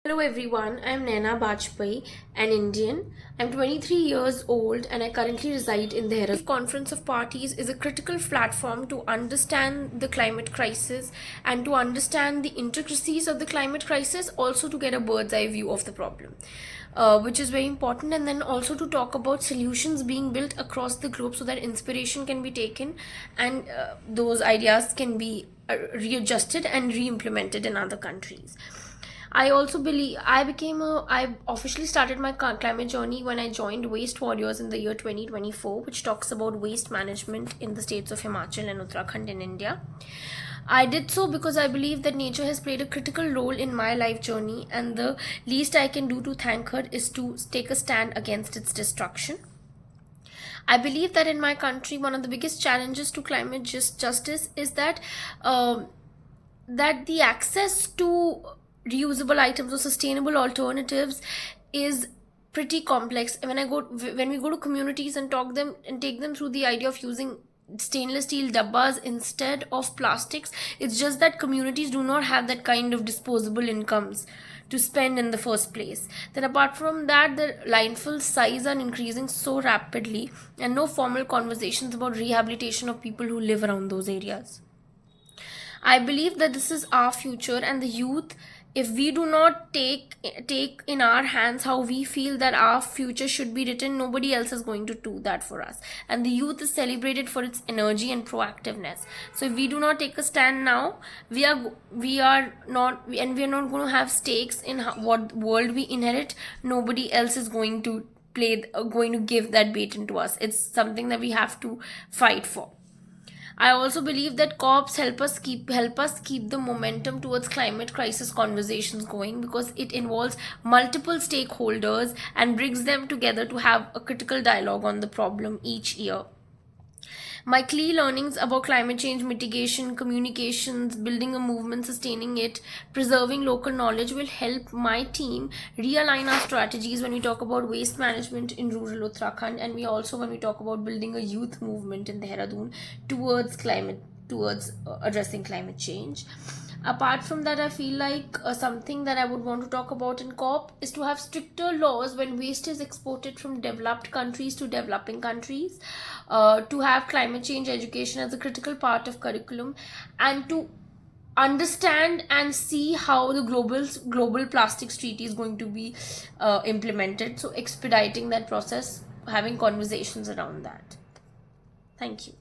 Hello everyone, I'm Naina Bajpai, an Indian. I'm 23 years old and I currently reside in Dehradun. Conference of Parties is a critical platform to understand the climate crisis and to understand the intricacies of the climate crisis, also to get a bird's eye view of the problem, which is very important, and then also to talk about solutions being built across the globe so that inspiration can be taken and those ideas can be readjusted and re-implemented in other countries. I also believe I officially started my climate journey when I joined Waste Warriors in the year 2024, which talks about waste management in the states of Himachal and Uttarakhand in India. I did so because I believe that nature has played a critical role in my life journey, and the least I can do to thank her is to take a stand against its destruction. I believe that in my country, one of the biggest challenges to climate justice is that the access to reusable items or sustainable alternatives is pretty complex. When we go to communities and talk them and take them through the idea of using stainless steel dabbas instead of plastics, it's just that communities do not have that kind of disposable incomes to spend in the first place. Then apart from that, the landfill size are increasing so rapidly and no formal conversations about rehabilitation of people who live around those areas. I believe that this is our future, and the youth, if we do not take in our hands how we feel that our future should be written, nobody else is going to do that for us. And the youth is celebrated for its energy and proactiveness. So if we do not take a stand now, we are not going to have stakes in what world we inherit. Nobody else is going to give that baton to us. It's something that we have to fight for. I also believe that COPs help us keep the momentum towards climate crisis conversations going, because it involves multiple stakeholders and brings them together to have a critical dialogue on the problem each year. My key learnings about climate change mitigation, communications, building a movement, sustaining it, preserving local knowledge will help my team realign our strategies when we talk about waste management in rural Uttarakhand, and when we talk about building a youth movement in Dehradun towards addressing climate change. Apart from that, I feel like something that I would want to talk about in COP is to have stricter laws when waste is exported from developed countries to developing countries, to have climate change education as a critical part of curriculum, and to understand and see how the global plastics treaty is going to be implemented. So expediting that process, having conversations around that. Thank you.